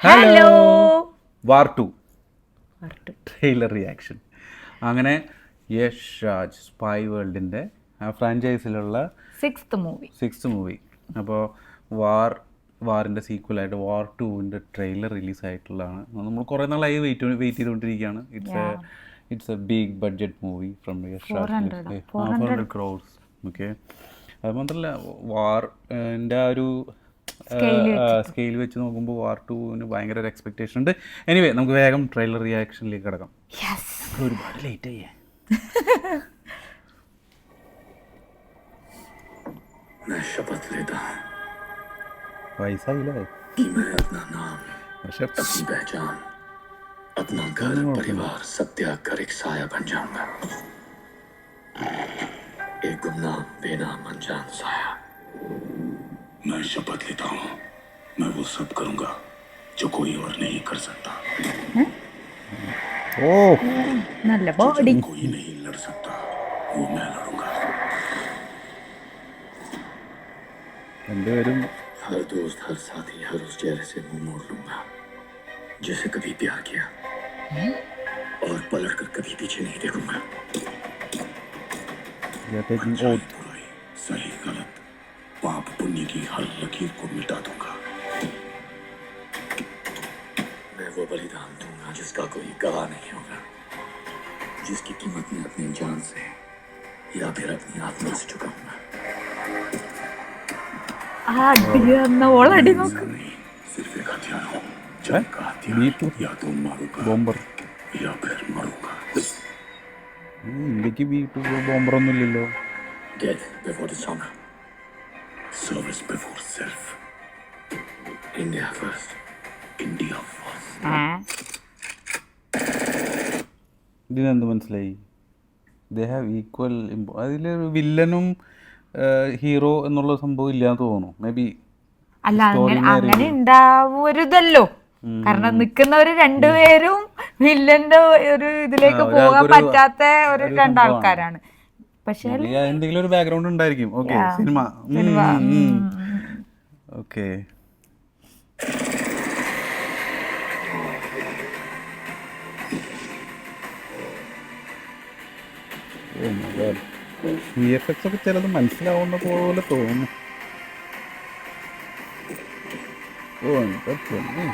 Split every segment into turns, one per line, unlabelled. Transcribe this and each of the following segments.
Hello
വാർ 2 trailer reaction. അങ്ങനെ Yash Raj spy വേൾഡിൻ്റെ ഫ്രാഞ്ചൈസിലുള്ള സിക്സ്ത് മൂവി. അപ്പോൾ വാറിൻ്റെ സീക്വലായിട്ട് വാർ 2ൻ്റെ ട്രെയിലർ റിലീസായിട്ടുള്ളതാണ്. നമ്മൾ കുറേ നാളായി വെയിറ്റ് ചെയ്തുകൊണ്ടിരിക്കുകയാണ്. It's a big budget movie from Yash Raj, 400 crores. Okay, അത് മാത്രമല്ല വാറിൻ്റെ ആ ഒരു സ്കെയിൽ വെച്ച് നോക്കുമ്പോൾ വാർ 2-ന് ഭയങ്കര ഒരു എക്സ്പെക്റ്റേഷൻ ഉണ്ട്. എനിവേ, നമുക്ക് വേഗം ട്രെയിലർ റിയാക്ഷനിലേക്ക് കിടക്കാം. ഒരുപാട് ലേറ്റ് ആയേ. വയസ്സായില്ലേ?
अपना घर परिवार सब त्याग कर एक साया बन जाऊंगा, एक गुमनाम बेनाम अनजान साया. मैं शपथ लेता हूँ, मैं वो सब करूंगा जो कोई और नहीं कर सकता.
നല്ല ബോഡി.
कोई नहीं लड़ सकता, वो मैं लड़ूंगा.
രണ്ടുപേരും
हर दोस्त, हर साथी, हर उस चेहरे से मुंह मोड़ लूंगा जिसे कभी प्यार किया, और पलट कर कभी पीछे नहीं देखूंगा. बुराई, सही गलत, पाप पुण्य की हर लकीर को मिटा दूंगा. मैं वो बलिदान दूंगा जिसका कोई गवाह नहीं होगा, जिसकी कीमत मैं अपनी जान से या फिर अपनी आत्मा से चुकाऊंगा.
ഓളടി നോക്ക്.
सिर्फ एक हथियार हो, जंग का हथियार. या तो मारूंगा
ബോംബർ.
या फिर मरूंगा.
ഇന്ത്യക്ക് ബോംബറൊന്നും ഇല്ലല്ലോ.
Death before dishonor, service before self. India first, India first.
ഇതിനെന്ത് മനസ്സിലായി? They have equal. അതിൽ വില്ലനും ഹീറോ എന്നുള്ള സംഭവം ഇല്ലാന്ന് തോന്നുന്നു. മേ ബി
അല്ല, അങ്ങനെ ഉണ്ടാവരുതല്ലോ. കാരണം നിൽക്കുന്നവര് രണ്ടുപേരും വില്ലന്റെ ഒരു ഇതിലേക്ക് പോകാൻ പറ്റാത്ത ഒരു രണ്ടാൾക്കാരാണ്. പക്ഷേ
എന്തെങ്കിലും ഒരു ബാക്ക്ഗ്രൗണ്ട് ഉണ്ടായിരിക്കും. Okay, cinema. ഓക്കെ, VFX ഒക്കെ ചിലത് മനസ്സിലാവുന്ന പോലെ തോന്നുന്നു. എന്താ പൊന്നെ.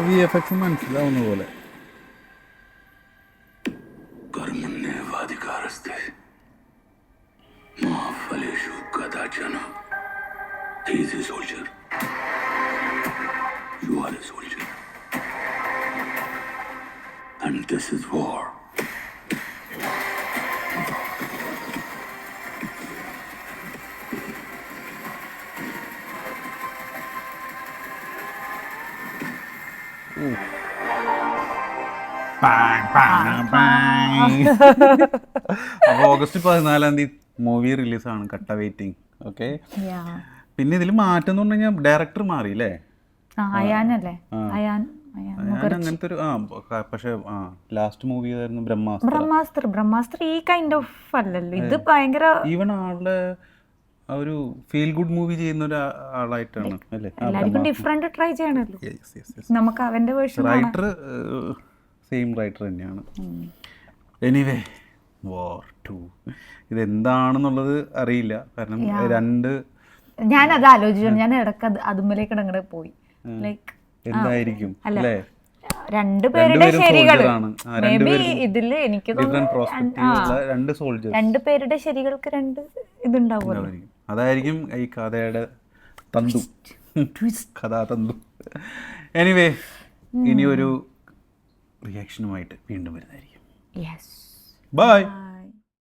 VFX മനസ്സിലാവുന്ന പോലെ.
कर्मण्ये वाधिकारस्ते मा फलेषु कदाचन. He is a soldier. You are a soldier. And this is war.
അപ്പോൾ ഓഗസ്റ്റ് 14 മൂവി റിലീസാണ്. കട്ട വെയിറ്റിംഗ്. ഓക്കെ, പിന്നെ ഇതിൽ മാറ്റം എന്ന് പറഞ്ഞു കഴിഞ്ഞാൽ ഡയറക്ടർ മാറി അല്ലേ? അങ്ങനത്തെ ഒരു പക്ഷെ ലാസ്റ്റ് മൂവി ആയിരുന്നു
ബ്രഹ്മാസ്ത്ര. ഈ കൈൻഡ് ഓഫ് അല്ലല്ലോ ഇത്. ഭയങ്കര
ഈവൻ ആളുടെ ഒരു ഫീൽ ഗുഡ് മൂവി ചെയ്യുന്ന ഒരു ആളായിട്ടാണ് അല്ലേ?
എല്ലാവർക്കും ഡിഫറെന്റ് ട്രൈ ചെയ്യണല്ലോ. നമുക്ക് അവന്റെ വേർഷൻ.
റൈറ്റർ സെയിം റൈറ്റർ തന്നെയാണ്. എനിവേ, വാർ 2 ഇതെന്താണെന്നുള്ളത് അറിയില്ല. കാരണം
ഞാനത് ആലോചിച്ചു. ഞാൻ ഇടയ്ക്ക് അതുമ്മലേക്ക് അങ്ങോട്ട് പോയി. ലൈക്ക്
എന്തായിരിക്കും അല്ലേ?
രണ്ടുപേരുടെ ശരികൾ മേ ബി ഇതില് എനിക്ക് രണ്ടുപേരുടെ ശരികൾക്ക് രണ്ട് ഇതുണ്ടാവുമല്ലോ.
അതായിരിക്കും ഈ കഥയുടെ തന്തു, കഥാതന്തു. എനിവേ, ഇനി ഒരു റിയാക്ഷനുമായിട്ട് വീണ്ടും വരുന്നതായിരിക്കും.
Yes,
by.